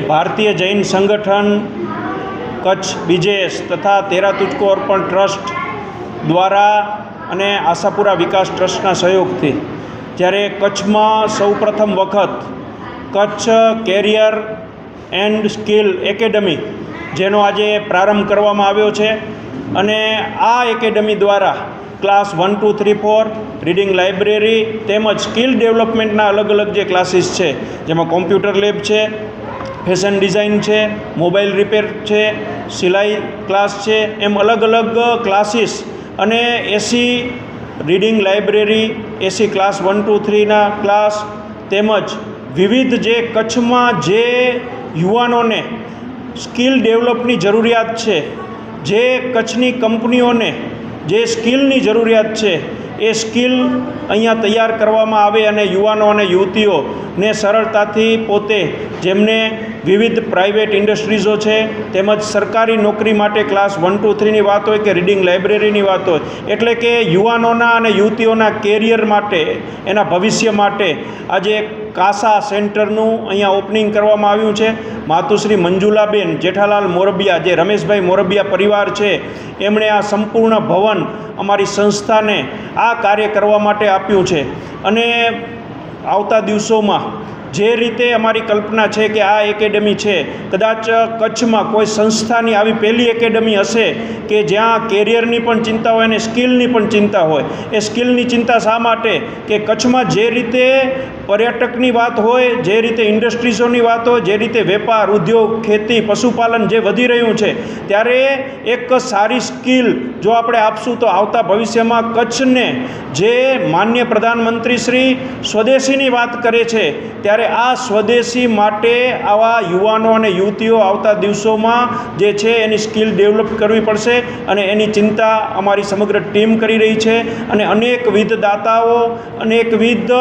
भारतीय जैन संगठन कच्छ बीजेएस तथा तेरा तुझको अर्पण ट्रस्ट द्वारा अने आशापुरा विकास ट्रस्टना सहयोगथी ज्यारे कच्छमां सौप्रथम वखत Kutch career and skill academy जेनो आजे प्रारंभ करवामां आव्यो छे अने आ एकेडमी द्वारा क्लास 1, 2, 3, 4 रीडिंग लाइब्रेरी तेमज स्किल डेवलपमेंटना अलग अलग जे क्लासीस है जेमां कॉम्प्यूटर लेब है, फैशन डिजाइन है, मोबाइल रिपेर है, सिलाई क्लास है, एम अलग अलग क्लासीस अने AC reading library AC class 1, 2, 3 ना क्लास तेमज विविध जे कच्छमां जे युवानोने स्किल डेवलपनी जरूरियात है, जे कच्छनी कंपनीओने जे स्किलनी जरूरियात है ए स्किल अहींया तैयार करवामां आवे अने युवानो अने युवतीओने सरळताथी पोते जेमने विविध प्राइवेट इंडस्ट्रीज़ो है तेमज सरकारी नौकरी माटे क्लास 1, 2, 3 नी वात होय कि रीडिंग लाइब्रेरीनी वात होय एटले के युवानोना अने युवतीओना केरियर माटे एना भविष्य माटे आजे कासा सेंटरનું અહીંયા ઓપનિંગ કરવામાં આવ્યું છે। માતુશ્રી મંજુલાબેન જેઠાલાલ મોરબિયા જે રમેશભાઈ મોરબિયા પરિવાર છે એમણે આ સંપૂર્ણ ભવન અમારી સંસ્થાને આ કાર્ય કરવા માટે આપ્યું છે અને આવતા દિવસોમાં જે રીતે અમારી કલ્પના છે કે આ એકેડમી છે કદાચ કચ્છમાં કોઈ સંસ્થાની આવી પહેલી એકેડમી હશે કે જ્યાં કેરિયરની પણ ચિંતા હોય અને સ્કિલની પણ ચિંતા હોય। એ સ્કિલની ચિંતા શા માટે કે કચ્છમાં જે રીતે पर्यटकनी बात होय, जे रीते इंडस्ट्रीज़ोनी बात होय, जे रीते वेपार उद्योग खेती पशुपालन जे वधी रह्युं छे त्यारे एक सारी स्किल जो आपणे आपशुं तो आवता भविष्यमां कच्छने जे मान्य प्रधानमंत्री श्री स्वदेशीनी बात करे छे त्यारे आ स्वदेशी माटे आवा युवानो अने युवतीओ आवता दिवसोमां जे छे एनी स्किल डेवलप करवी पड़शे अने एनी चिंता अमारी समग्र टीम करी रही छे अने अनेकविध दाताओ अनेकविध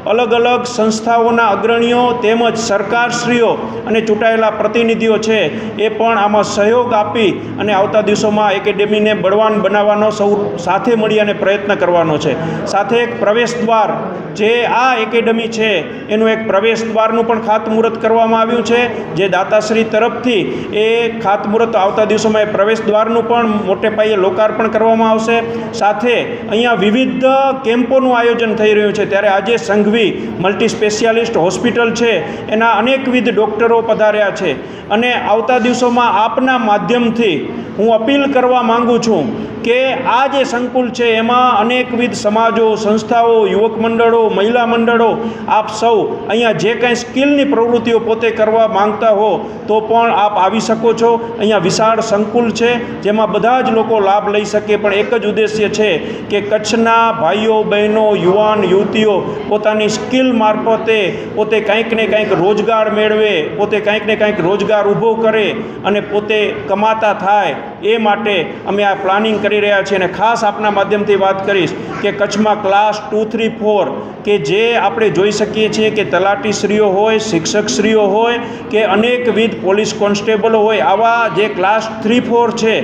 अलग अलग संस्थाओना अग्रणीओ तेमज सरकारश्रीओ अने चूंटायेला प्रतिनिधिओ छे ए पण आमां सहयोग आपी अने आवता दिवसोमां एकेडमीने बळवान बनाववानो सौ साथे मळी अने प्रयत्न करवानो छे। साथे एक प्रवेशद्वार जे आ एकेडमी छे एनुं एक प्रवेशद्वारनुं पण खातमुहूर्त करवामां आव्युं छे जे दाताश्री तरफथी ए खातमुहूर्त आवता दिवसोमां ए प्रवेशद्वारनुं पण मोटे पाये लोकार्पण करवामां आवशे। साथे अहींया विविध केम्पोनुं आयोजन थई रह्युं छे त्यारे आजे संघ मल्टी स्पेशियालिस्ट हॉस्पिटल है एना अनेकविध डॉक्टरो पधार्या छे अने आवता दिवसोमां आपना माध्यमथी हूँ अपील करवा मांगू छूँ कि आ जे संकुल है एमां अनेकविध समाजों संस्थाओं युवक मंडलों महिला मंडलों आप सौ अहींया जे कंई स्किलनी प्रवृत्तिओ पोते करवा मांगता हो तो पण आप आवी शको छो। अहींया विशाळ संकुल है जेमां बधा ज लोको लाभ लई शके पण एक ज उद्देश्य है कि कच्छना भाईओ बहनों युवान युवतीओ पोतानी स्किल मार्फते पोते कंईक ने कंईक रोजगार मेळवे पोते कंईक ने कंईक रोजगार ऊभो करे अने पोते कमाता थाय ए माटे अमे आ प्लानिंग करी रह्या छीए अने खास आपना माध्यमथी वात करीश कि कच्छमां क्लास 2, 3, 4 के जे आपणे जोई शकीए छीए कि तलाटीश्रीओ होय शिक्षकश्रीओ होय के अनेकविध पोलीस कोन्स्टेबलो होय आवा जे क्लास 3, 4 छे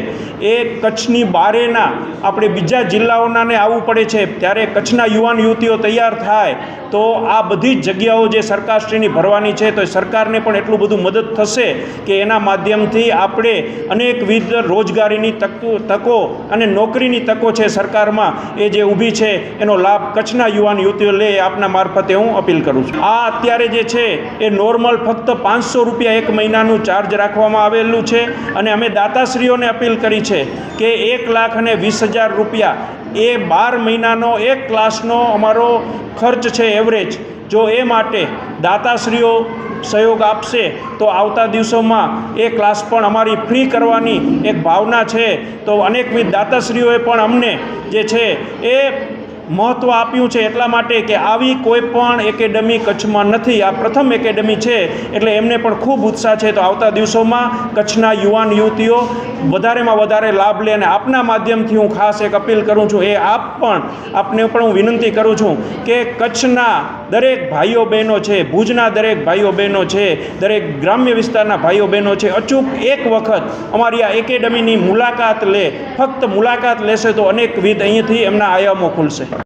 ए कच्छनी बारेना आपणे बीजा जिल्लाओनाने आववुं पड़े छे त्यारे कच्छना युवान युवतीओ तैयार थाय तो आ बधी जग्याओ जे सरकारश्रीनी भरवानी छे तो सरकारने पण एटલું બધું મદદ થશે કે એના માધ્યમથી આપણે અનેકવિધ રોજગારીની તકો અને નોકરીની તકો છે સરકારમાં એ જે ઊભી છે એનો લાભ કચ્છના યુવાન યુવતીઓ લે આપના મારફતે હું અપીલ કરું છું। આ અત્યારે જે છે એ નોર્મલ ફક્ત 500 રૂપિયા એક મહિનાનું ચાર્જ રાખવામાં આવેલું છે અને અમે દાતાશ્રીઓને અપીલ કરી છે કે 1,20,000 રૂપિયા એ 12 મહિનાનો એક ક્લાસનો અમારો ખર્ચ છે એવરેજ जो ए माटे दाताश्रीओ सहयोग आपशे तो आवता दिवसोमां ए क्लास पण अमारी फ्री करवानी एक भावना है। तो अनेकविध दाताश्रीओए पण अमने जे छे ए महत्व आप्युं छे एटला माटे के आवी कोईपण एकेडमी कच्छमां नथी। आ प्रथम एकेडमी छे एटले एमने पण खूब उत्साह छे। तो आवता दिवसोमां कच्छना युवान युवतीओ वधारेमां वधारे लाभ ले अने आपना माध्यमथी हूँ खास एक अपील करूँ छूँ ए आपने पण हूँ विनंती करूँ छूँ कि कच्छना दरेक भाईओ बहनों है भुजना दरेक भाईओ बहनों है दरेक ग्राम्य विस्तारना भाईओ बहनों है अचूक एक वखत अमारी आ एकेडमीनी मुलाकात ले फक्त मुलाकात लेशे तो अनेकविध अहींथी एमना आयामो खुलशे।